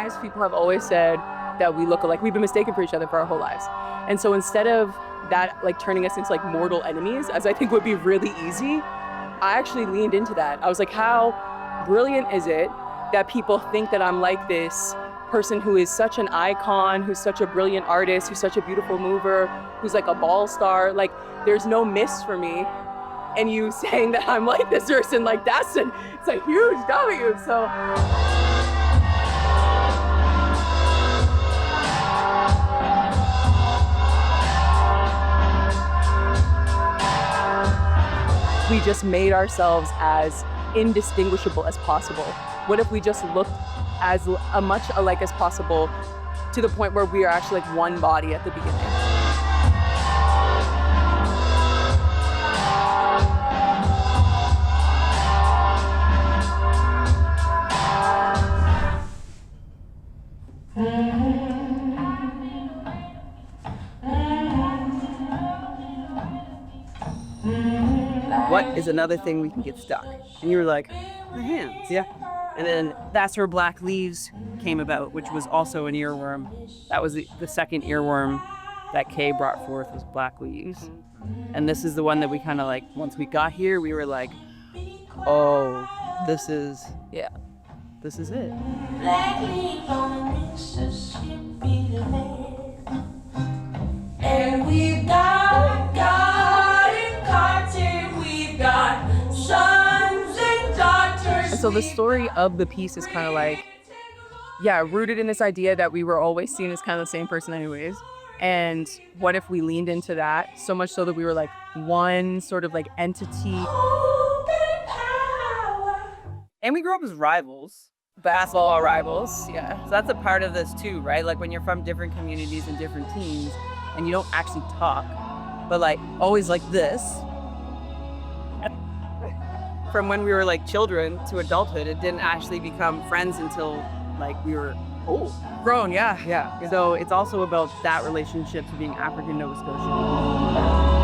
eyes, people have always said that we look alike. We've been mistaken for each other for our whole lives. And so instead of that like turning us into like mortal enemies, as I think would be really easy, I actually leaned into that. I was like, how brilliant is it that people think that I'm like this person who is such an icon, who's such a brilliant artist, who's such a beautiful mover, who's like a ball star. Like, there's no miss for me. And you saying that I'm like this person, like it's a huge W. So. We just made ourselves as indistinguishable as possible. What if we just looked as much alike as possible to the point where we are actually like one body at the beginning? What is another thing we can get stuck? And you were like, the hands. Yeah. And then that's where Black Leaves came about, which was also an earworm. That was the second earworm that Kay brought forth, was Black Leaves. And this is the one that we kind of like, once we got here, we were like, oh, this is it. Black leaves on Mississippi and we've got garden cotton, we've got sons and daughters. And so the story of the piece is kind of like, rooted in this idea that we were always seen as kind of the same person anyways. And what if we leaned into that so much so that we were like one sort of like entity. And we grew up as rivals. Basketball rivals, yeah. So that's a part of this too, right? Like when you're from different communities and different teams and you don't actually talk, but like always like this. From when we were like children to adulthood, it didn't actually become friends until like we were grown, yeah. So it's also about that relationship to being African Nova Scotian.